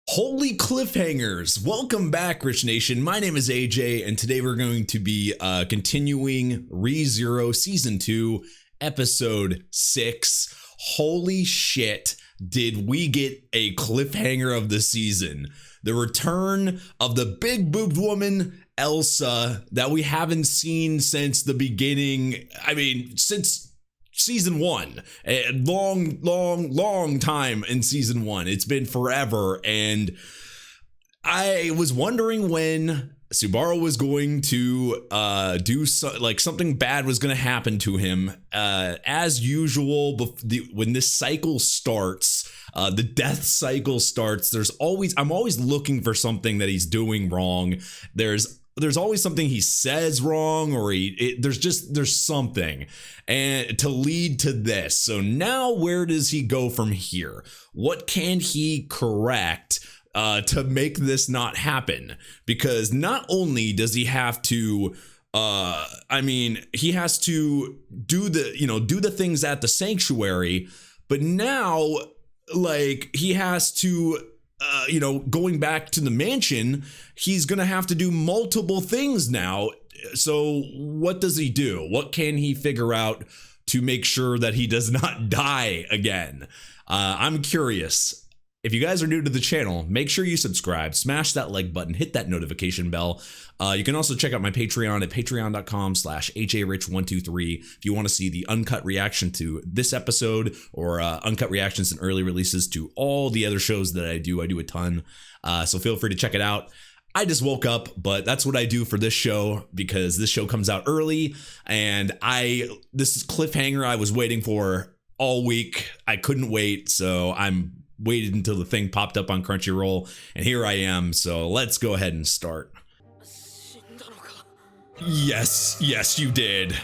Holy cliffhangers! Welcome back, Rich Nation. My name is AJ, and today we're going to be continuing ReZero Season 2, Episode 6. Holy shit, did we get a cliffhanger of the season. The return of the big-boobed woman, Elsa, that we haven't seen since the beginning. I mean, since Season 1, a long time in Season 1. It's been forever, and I was wondering when Subaru was going to something bad was going to happen to him. As usual, when this cycle starts, the death cycle starts, I'm always looking for something that he's doing wrong. There's always something he says wrong, or there's something, and to lead to this. So now where does he go from here? What can he correct to make this not happen? Because not only does he have to he has to do the things at the sanctuary, but now he has to going back to the mansion, he's gonna have to do multiple things now. So what does he do? What can he figure out to make sure that he does not die again? I'm curious. If you guys are new to the channel, make sure you subscribe, smash that like button, hit that notification bell. You can also check out my Patreon at patreon.com/ajrich123 if you want to see the uncut reaction to this episode, or uncut reactions and early releases to all the other shows that I do. I do a ton, so feel free to check it out. I just woke up, but that's what I do for this show, because this show comes out early, and this cliffhanger I was waiting for all week. I couldn't wait, so I'm waited until the thing popped up on Crunchyroll, and here I am. So let's go ahead and start. Yes, you did.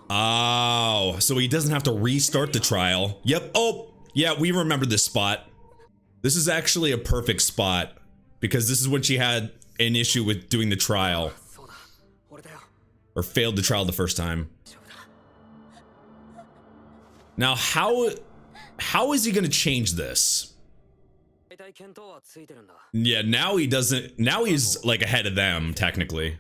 Oh, so he doesn't have to restart the trial. Yep. Oh, yeah, we remember this spot. This is actually a perfect spot, because this is when she had an issue with doing the trial, or failed the trial the first time. Now, how is he going to change this? Yeah, now he doesn't. Now he's like ahead of them, technically.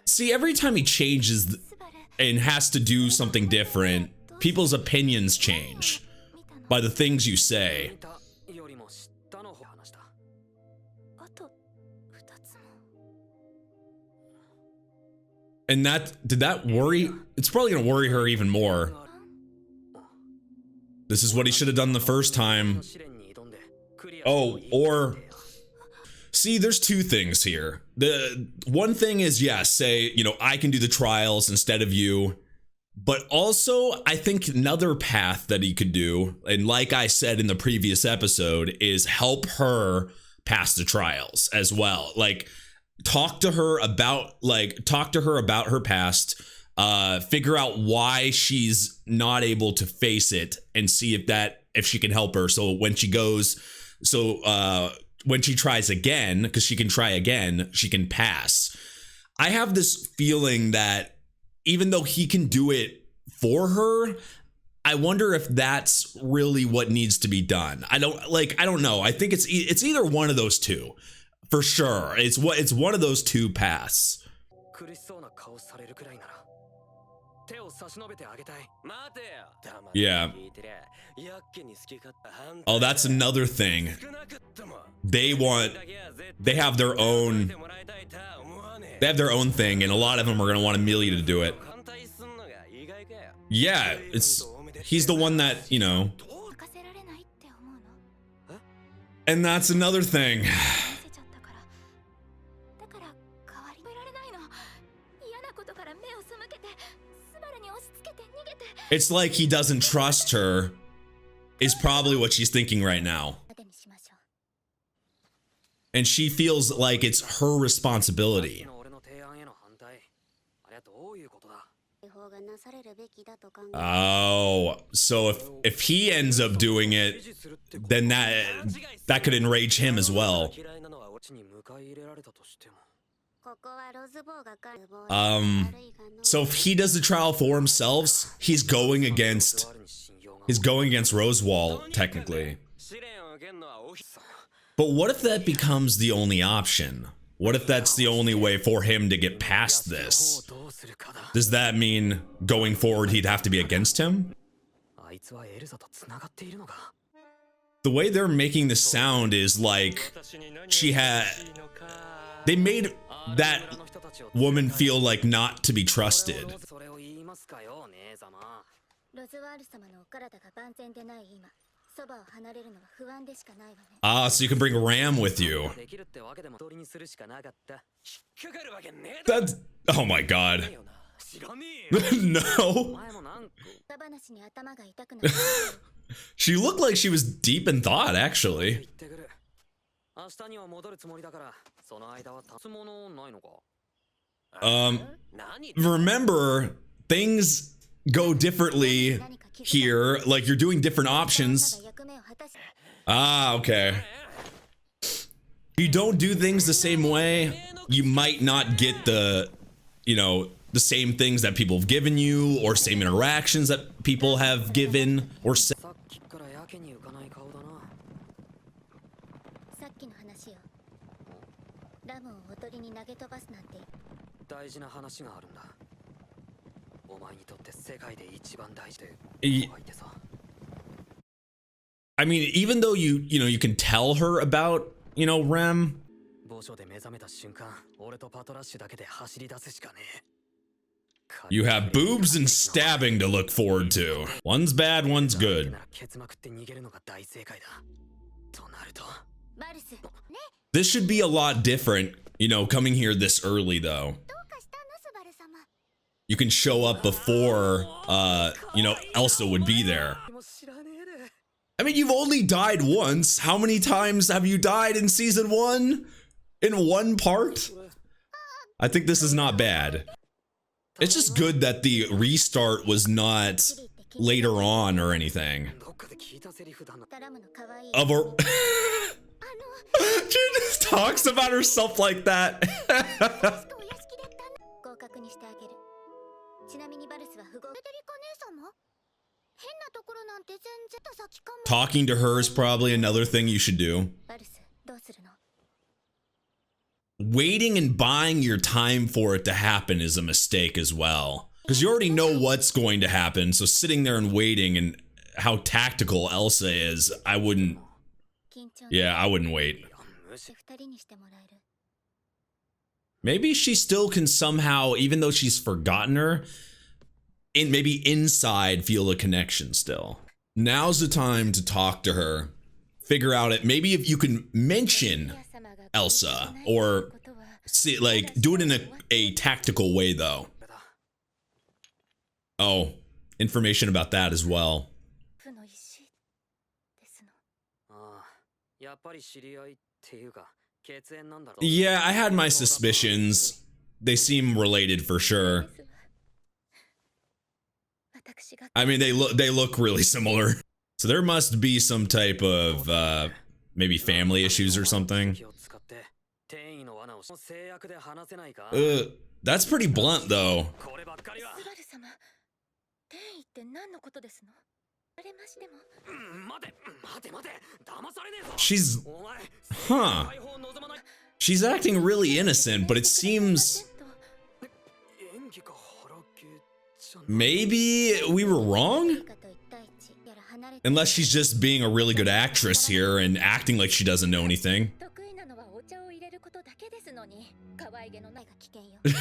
See, every time he changes and has to do something different, people's opinions change by the things you say. And did that worry? It's probably gonna worry her even more. This is what he should have done the first time. Oh, or see, there's two things here. The one thing is, yes, say, I can do the trials instead of you. But also, I think another path that he could do, and like I said in the previous episode, is help her pass the trials as well. Talk to her about her past, figure out why she's not able to face it, and see if she can help her. So when she tries again, because she can try again, she can pass. I have this feeling that even though he can do it for her, I wonder if that's really what needs to be done. I don't know. I think it's either one of those two. For sure. It's one of those two paths. Yeah. Oh, that's another thing. They have their own thing, and a lot of them are going to want Amelia to do it. Yeah, he's the one that, and that's another thing. It's like he doesn't trust her, is probably what she's thinking right now. And she feels like it's her responsibility. Oh, so if he ends up doing it, then that could enrage him as well. So if he does the trial for himself, he's going against Rosewall technically. But what if that becomes the only option? What if that's the only way for him to get past this? Does that mean going forward he'd have to be against him? The way they're making the sound is like they made that woman feel like not to be trusted. Ah, so you can bring Ram with you. That's, oh my god. No. She looked like she was deep in thought, actually. Remember, things go differently here. Like, you're doing different options. Ah, okay. You don't do things the same way, you might not get the, you know, the same things that people have given you, or same interactions that people have given, or said. I mean, even though you can tell her about, Rem. You have boobs and stabbing to look forward to. One's bad, one's good. This should be a lot different, coming here this early though. You can show up before, Elsa would be there. I mean, you've only died once. How many times have you died in season 1? In one part? I think this is not bad. It's just good that the restart was not later on or anything. She just talks about herself like that. Talking to her is probably another thing you should do. Waiting and buying your time for it to happen is a mistake as well. Because you already know what's going to happen, so sitting there and waiting, and how tactical Elsa is, I wouldn't wait. Maybe she still can somehow, even though she's forgotten her, maybe inside feel a connection still. Now's the time to talk to her. Figure out it. Maybe if you can mention Elsa, or see, like, do it in a tactical way though. Oh, information about that as well. Yeah, I had my suspicions. They seem related for sure. I mean, they look really similar. So there must be some type of maybe family issues or something. That's pretty blunt though. She's acting really innocent, but it seems maybe we were wrong? Unless she's just being a really good actress here and acting like she doesn't know anything.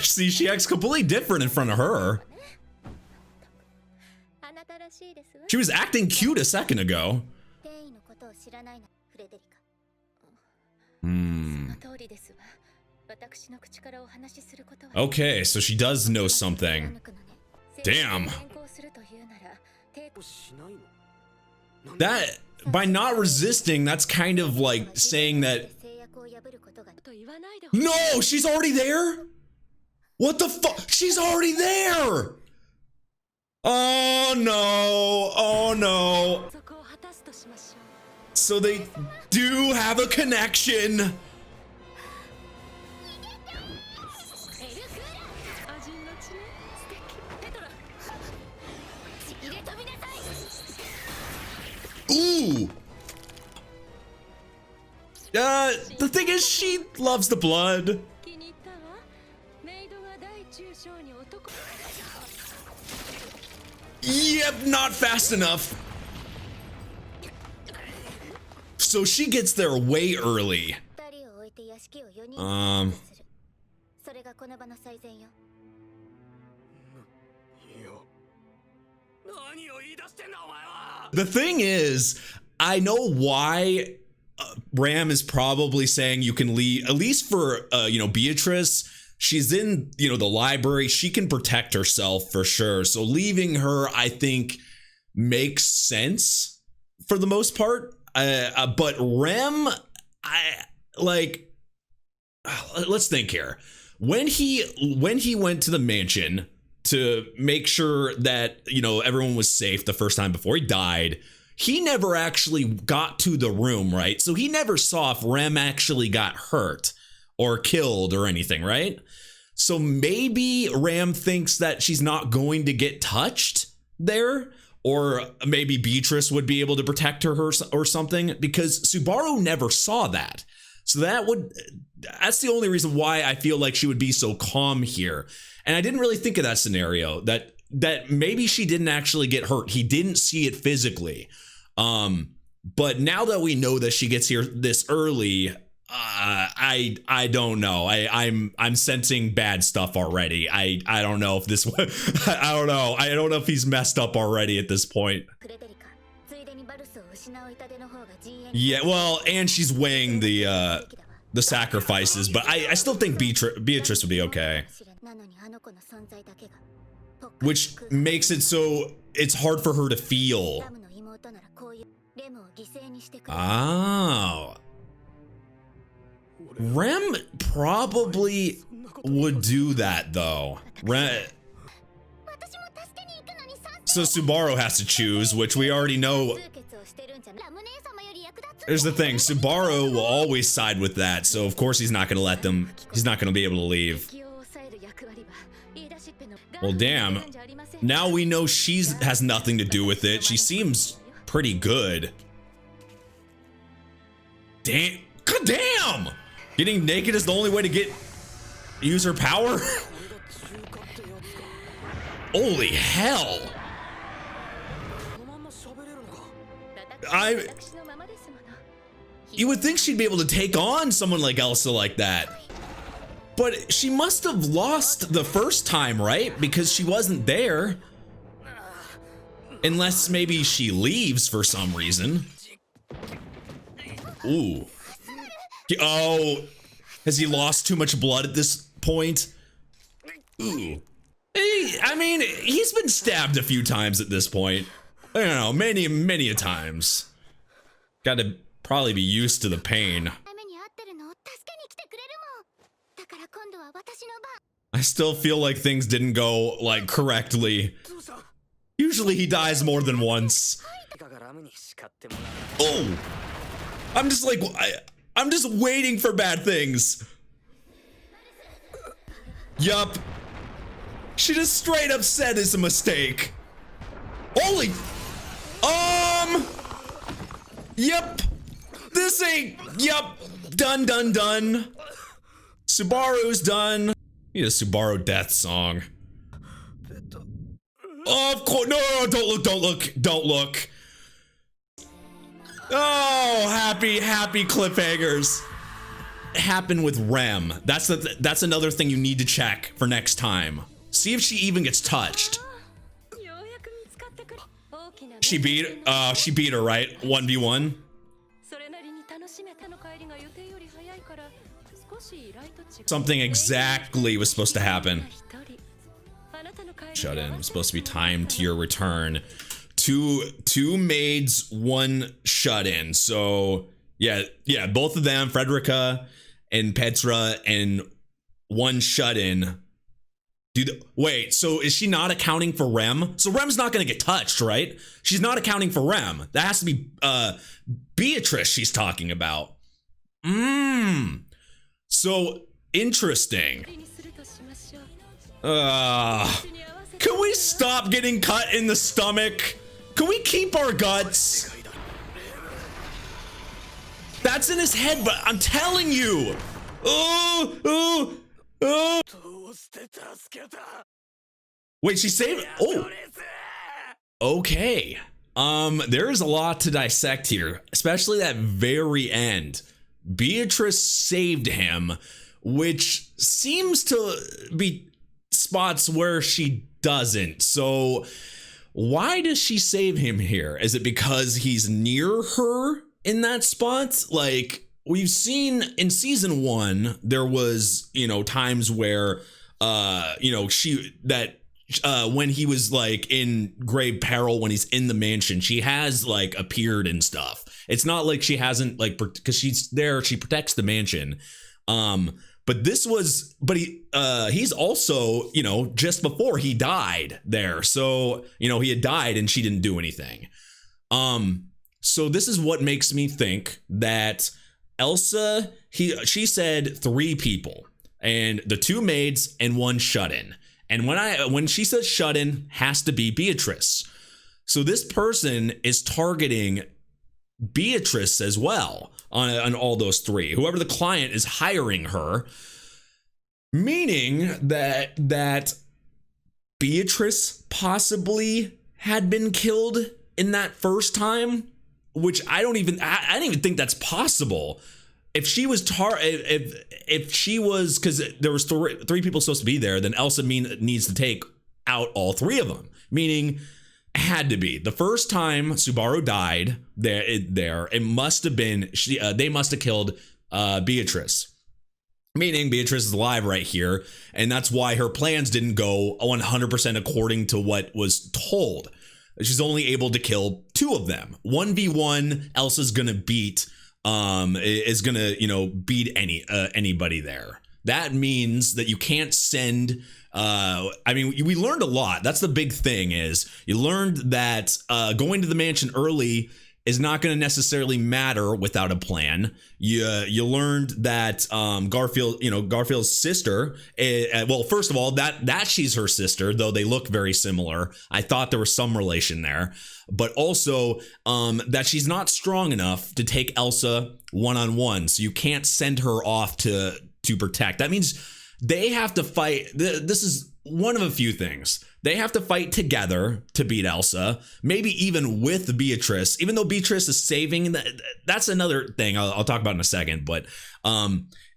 See, she acts completely different in front of her. She was acting cute a second ago. Okay, so she does know something. Damn. That, by not resisting, that's kind of like saying that... No, she's already there? What the fuck? She's already there! Oh no, oh no. So they do have a connection. Ooh. The thing is, she loves the blood. Yep, not fast enough. So she gets there way early. The thing is, I know why Ram is probably saying you can leave, at least for, Beatrice. She's in, the library. She can protect herself for sure. So leaving her, I think, makes sense for the most part. But Rem, let's think here. When he went to the mansion to make sure that, everyone was safe the first time before he died, he never actually got to the room, right? So he never saw if Rem actually got hurt or killed or anything, right? So maybe Ram thinks that she's not going to get touched there, or maybe Beatrice would be able to protect her or something, because Subaru never saw that. So that's the only reason why I feel like she would be so calm here. And I didn't really think of that scenario, that maybe she didn't actually get hurt. He didn't see it physically. But now that we know that she gets here this early, I don't know. I'm sensing bad stuff already. I don't know if this I don't know. I don't know if he's messed up already at this point. Yeah, well, and she's weighing the sacrifices, but I still think Beatrice would be okay. Which makes it so it's hard for her to feel. Oh. Rem probably would do that though. So Subaru has to choose, which we already know. Here's the thing, Subaru will always side with that, so of course he's not gonna he's not gonna be able to leave. Well, damn. Now we know has nothing to do with it. She seems pretty good. Damn. God damn! Getting naked is the only way to use her power? Holy hell! You would think she'd be able to take on someone like Elsa like that. But she must have lost the first time, right? Because she wasn't there. Unless maybe she leaves for some reason. Ooh. Oh, has he lost too much blood at this point? Ooh. I mean, he's been stabbed a few times at this point. I don't know, many a times. Gotta probably be used to the pain. I still feel like things didn't go, correctly. Usually he dies more than once. Oh! I'm just waiting for bad things. Yup. She just straight up said it's a mistake. Holy. Yep. This ain't. Yup. Done. Subaru's done. Need a Subaru death song. Oh, of course. No, don't look. Oh, happy cliffhangers. Happen with Rem. That's another thing you need to check for next time. See if she even gets touched. She beat her, right? 1v1. Something exactly was supposed to happen. Shut in. It was supposed to be timed to your return. Two maids, one shut in. So yeah, both of them, Frederica and Petra, and one shut in. Dude, wait, so is she not accounting for Rem? So Rem's not going to get touched, right? She's not accounting for Rem. That has to be Beatrice she's talking about. So interesting. Can we stop getting cut in the stomach? Can we keep our guts? That's in his head, but I'm telling you. Wait, she saved. Oh, okay. There is a lot to dissect here, especially that very end. Beatrice saved him, which seems to be spots where she doesn't. So why does she save him here? Is it because he's near her in that spot? Like, we've seen in season 1, there was, times where, when he was like in grave peril, when he's in the mansion, she has like appeared and stuff. It's not like she hasn't, like, because she's there, she protects the mansion. But he's also, just before he died there. So, he had died and she didn't do anything. So this is what makes me think that Elsa, she said 3 people, and the 2 maids and 1 shut-in. And when she says shut-in, has to be Beatrice. So this person is targeting Beatrice as well on all those 3. Whoever the client is hiring her, meaning that Beatrice possibly had been killed in that first time, which I didn't even think that's possible. If she was if she was, because there was 3 people supposed to be there, then Elsa needs to take out all 3 of them, meaning it had to be the first time Subaru died there. It must have been they must have killed Beatrice, meaning Beatrice is alive right here, and that's why her plans didn't go 100% according to what was told. She's only able to kill 2 of them. 1v1, Elsa's gonna beat beat anybody there. That means that you can't send. We learned a lot. That's the big thing. Is you learned that going to the mansion early is not going to necessarily matter without a plan. You learned that Garfield's sister. Well, first of all, that she's her sister, though they look very similar. I thought there was some relation there, but also that she's not strong enough to take Elsa one-on-one, so you can't send her off to protect. That means they have to fight. This is one of a few things. They have to fight together to beat Elsa, maybe even with Beatrice, even though Beatrice is saving. That's another thing I'll talk about in a second. But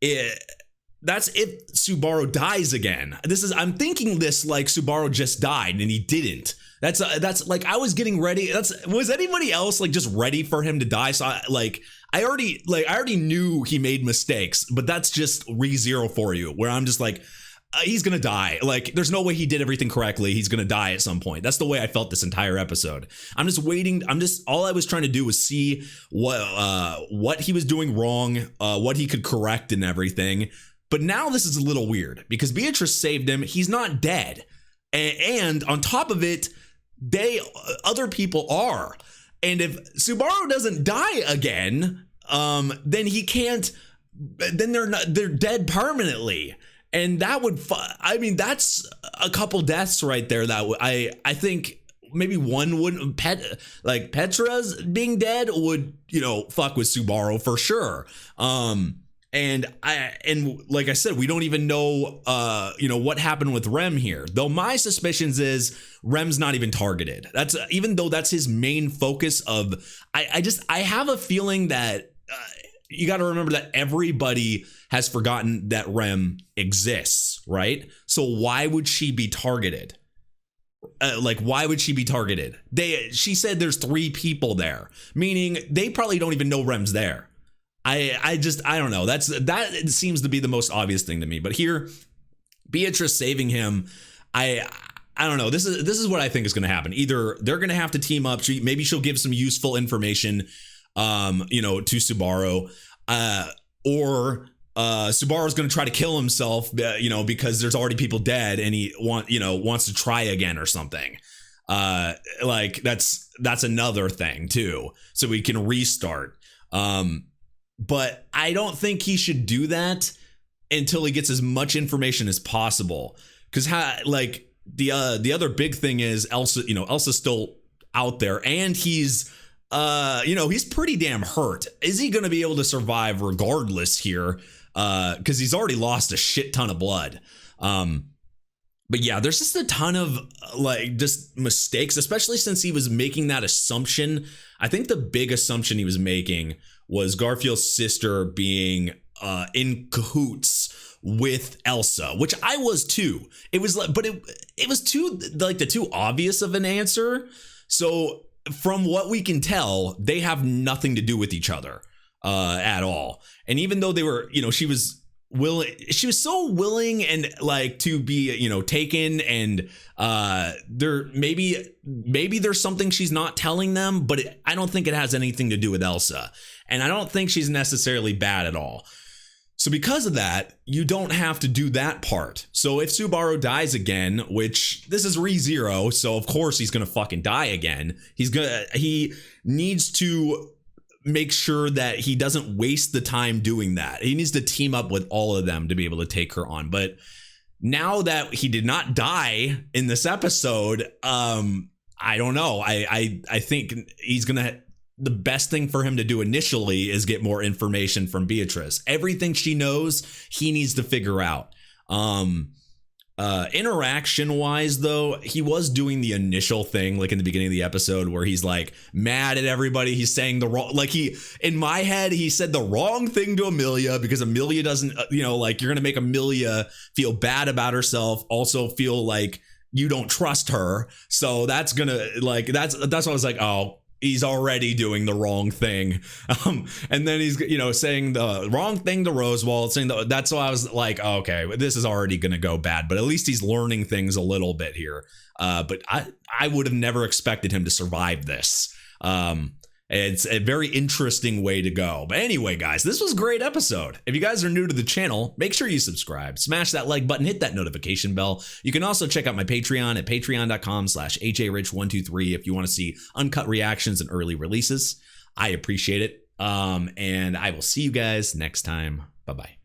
that's if Subaru dies again. I'm thinking this like Subaru just died and he didn't. That's like, I was getting ready. Was anybody else like just ready for him to die? So I already knew he made mistakes, but that's just rezero for you, where I'm just like, he's gonna die. Like, there's no way he did everything correctly. He's gonna die at some point. That's the way I felt this entire episode. I'm just waiting. All I was trying to do was see what he was doing wrong, what he could correct and everything. But now this is a little weird because Beatrice saved him. He's not dead, and on top of it, other people are. And if Subaru doesn't die again, then he can't. Then they're dead permanently. And that would, that's a couple deaths right there. That I think maybe one wouldn't. Petra's being dead would, fuck with Subaru for sure. And like I said, we don't even know, what happened with Rem here. Though my suspicions is Rem's not even targeted. Even though that's his main focus of. I have a feeling that. You got to remember that everybody has forgotten that Rem exists, right? So why would she be targeted? Why would she be targeted? She said there's 3 people there, meaning they probably don't even know Rem's there. I don't know. That seems to be the most obvious thing to me. But here, Beatrice saving him, I don't know. This is what I think is going to happen. Either they're going to have to team up. Maybe she'll give some useful information to Subaru, or Subaru's going to try to kill himself, because there's already people dead and he wants to try again or something. Like that's another thing too. So we can restart. But I don't think he should do that until he gets as much information as possible. Cause the other big thing is Elsa, Elsa's still out there and he's pretty damn hurt. Is he going to be able to survive regardless here? Cause he's already lost a shit ton of blood. But yeah, there's just a ton of just mistakes, especially since he was making that assumption. I think the big assumption he was making was Garfield's sister being in cahoots with Elsa, which I was too. It was but it was too too obvious of an answer. So from what we can tell, they have nothing to do with each other at all. And even though they were, she was so willing and to be taken, and there maybe there's something she's not telling them, but I don't think it has anything to do with Elsa, and I don't think she's necessarily bad at all. So because of that, you don't have to do that part. So if Subaru dies again, which this is rezero, so of course he's gonna fucking die again, he needs to make sure that he doesn't waste the time doing that. He needs to team up with all of them to be able to take her on. But now that he did not die in this episode, I don't know. I think the best thing for him to do initially is get more information from Beatrice. Everything she knows, he needs to figure out. Interaction wise though, he was doing the initial thing in the beginning of the episode where he's mad at everybody. He's saying the wrong, in my head he said the wrong thing to Amelia because Amelia doesn't you're gonna make Amelia feel bad about herself, also feel like you don't trust her, so that's gonna that's what I was oh, he's already doing the wrong thing. And then he's, saying the wrong thing to Rosewald, that's why I was okay, this is already going to go bad, but at least he's learning things a little bit here. But I would have never expected him to survive this. It's a very interesting way to go. But anyway, guys, this was a great episode. If you guys are new to the channel, make sure you subscribe, smash that like button, hit that notification bell. You can also check out my Patreon at patreon.com/ajrich123 if you want to see uncut reactions and early releases. I appreciate it. And I will see you guys next time. Bye-bye.